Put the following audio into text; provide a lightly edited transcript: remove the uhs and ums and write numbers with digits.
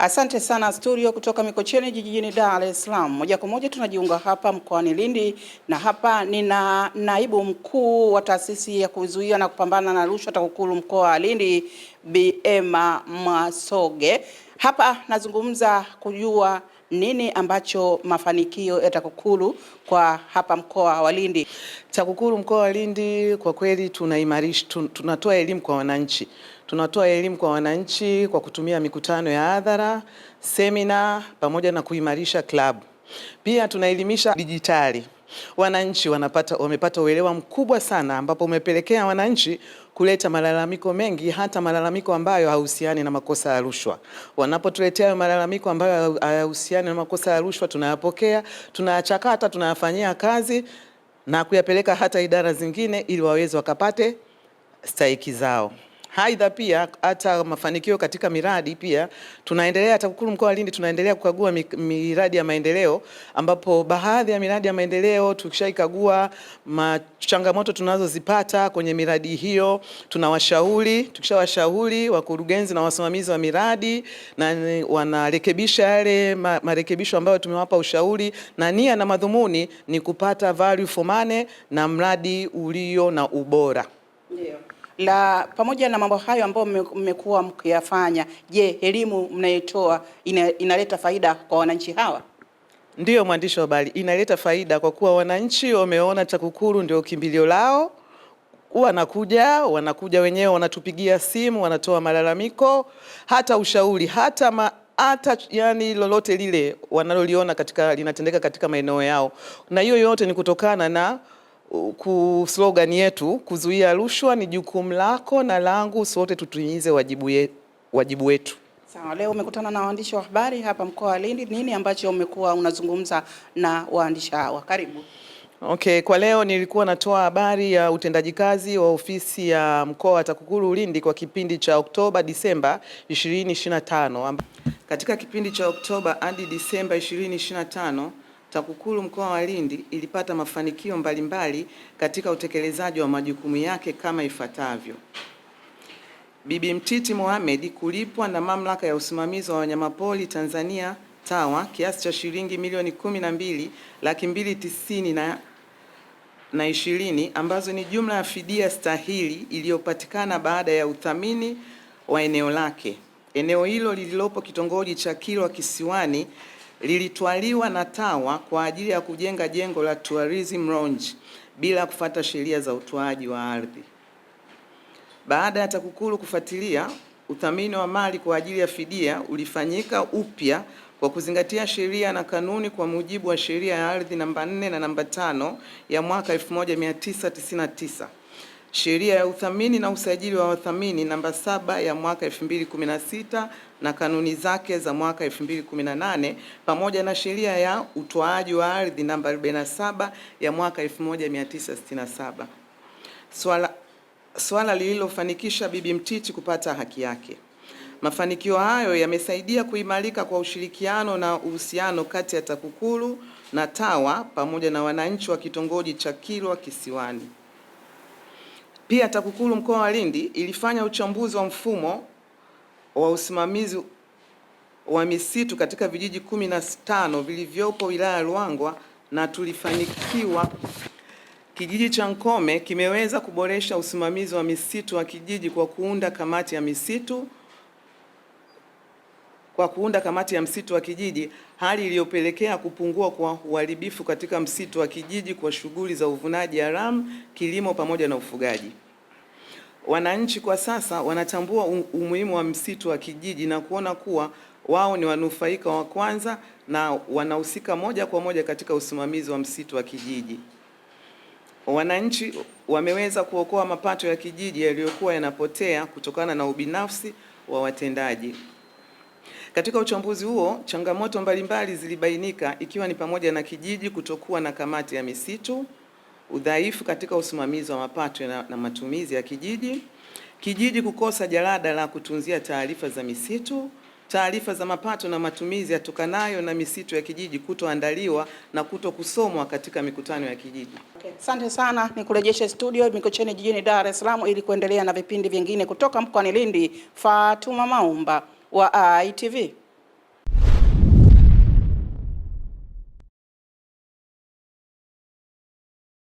Asante sana studio kutoka Mikocheni jijini Dar es Salaam. Moja kwa moja tunajiunga hapa mkoani Lindi, na hapa nina naibu mkuu wa taasisi ya kuzuia na kupambana na rushwa TAKUKURU mkoa wa Lindi, Bi Emma Mwasoge. Hapa nazungumza kujua nini ambacho mafanikio ya TAKUKURU kwa hapa mkoa wa Lindi. TAKUKURU mkoa wa Lindi kwa kweli tunatoa elimu kwa wananchi. Tunatoa elimu kwa wananchi kwa kutumia mikutano ya hadhara, semina pamoja na kuimarisha klabu. Pia tunaelimisha dijitali. Wananchi wamepata uelewa mkubwa sana, ambapo umepelekea wananchi kuleta malalamiko mengi, hata malalamiko ambayo hayahusiani na makosa ya rushwa. Wanapotuletea malalamiko ambayo hayahusiani na makosa ya rushwa, tunayapokea, tunayachakata, tunayafanyia kazi na kuyapeleka hata idara zingine ili waweze wakapate stahiki zao. Aidha pia hata mafanikio katika miradi pia tunaendelea. TAKUKURU mkoa wa Lindi tunaendelea kukagua miradi ya maendeleo, ambapo baadhi ya miradi ya maendeleo tukishaikagua changamoto tunazozipata kwenye miradi hiyo, tukishawashauri wakurugenzi na wasimamizi wa miradi, na wanarekebisha yale marekebisho ambayo tumewapa ushauri, na nia na madhumuni ni kupata value for money na mradi ulio na ubora. Ndio. Pamoja na mambo hayo ambayo mmekuwa mkiyafanya, je, elimu mnayotoa inaleta faida kwa wananchi hawa? Ndiyo mwandishi wa habari, inaleta faida kwa kuwa wananchi wameona TAKUKURU ndio kimbilio lao. Wanakuja wenyewe, wanatupigia simu, wanatoa malalamiko, hata ushauri, hata yani lolote lile wanaloliona linatendeka katika maeneo yao. Na hiyo yote ni kutokana na slogan yetu, kuzuia rushwa ni jukumu lako na langu, sote tutimize wajibu wetu. Sawa, leo umekutana na waandishi wa habari hapa mkoa wa Lindi. Nini ambacho umekuwa unazungumza na waandishi hawa? Karibu. Okay, kwa leo nilikuwa natoa habari ya utendaji kazi wa ofisi ya mkoa wa TAKUKURU Lindi kwa kipindi cha Oktoba Disemba 2025. Katika kipindi cha Oktoba hadi Disemba 2025, TAKUKURU mkoa wa Lindi ilipata mafanikio mbalimbali katika utekelezaji wa majukumu yake kama ifuatavyo. Bibi Mtiti Mohamed kulipwa na Mamlaka ya Usimamizi wa Wanyamapori Tanzania TAWA kiasi cha shilingi milioni 12,290,020 ambazo ni jumla ya fidia stahili iliyopatikana baada ya uthamini wa eneo lake. Eneo hilo lililopo kitongoji cha Kilwa Kisiwani lilitwaliwa na TAWA kwa ajili ya kujenga jengo la tourism lounge bila kufuata sheria za utoaji wa ardhi. Baada ya TAKUKURU kufuatilia, uthamini wa mali kwa ajili ya fidia ulifanyika upya kwa kuzingatia sheria na kanuni kwa mujibu wa sheria ya ardhi namba 4 na namba 5 ya mwaka 1999. Sheria ya uthamini na usajili wa wathamini namba 7 ya mwaka 2016 na kanuni zake za mwaka 2018, pamoja na sheria ya utoaji wa ardhi namba 47 ya mwaka 1967. Swala lililofanikisha Bibi Mtiti kupata haki yake. Mafanikio hayo yamesaidia kuimarika kwa ushirikiano na uhusiano kati ya TAKUKURU na TAWA pamoja na wananchi wa kitongoji cha Kilwa Kisiwani. Pia TAKUKURU mkoa wa Lindi ilifanya uchambuzi wa mfumo wa usimamizi wa misitu katika vijiji 15 vilivyopo wilaya ya Ruangwa, na tulifanikiwa. Kijiji cha Nkome kimeweza kuboresha usimamizi wa misitu wa kijiji kwa kuunda kamati ya msitu wa kijiji, hali iliyopelekea kupungua kwa uharibifu katika msitu wa kijiji kwa shughuli za uvunaji haramu, kilimo pamoja na ufugaji. Wananchi kwa sasa wanatambua umuhimu wa msitu wa kijiji na kuona kuwa wao ni wanufaika wa kwanza na wanahusika moja kwa moja katika usimamizi wa msitu wa kijiji. Wananchi wameweza kuokoa mapato ya kijiji yaliyokuwa yanapotea kutokana na ubinafsi wa watendaji. Katika uchambuzi huo, changamoto mbalimbali zilibainika, ikiwa ni pamoja na kijiji kutokuwa na kamati ya misitu, udhaifu katika usimamizi wa mapato na matumizi ya kijiji kukosa jalada la kutunzia taarifa za misitu, taarifa za mapato na matumizi yatokanayo na misitu ya kijiji kutoandaliwa na kutokusomwa katika mikutano ya kijiji. Asante sana, nikurejeshe studio Mikocheni jijini Dar es Salaam ili kuendelea na vipindi vingine kutoka mkoani Lindi. Fatuma Maumba wa ITV.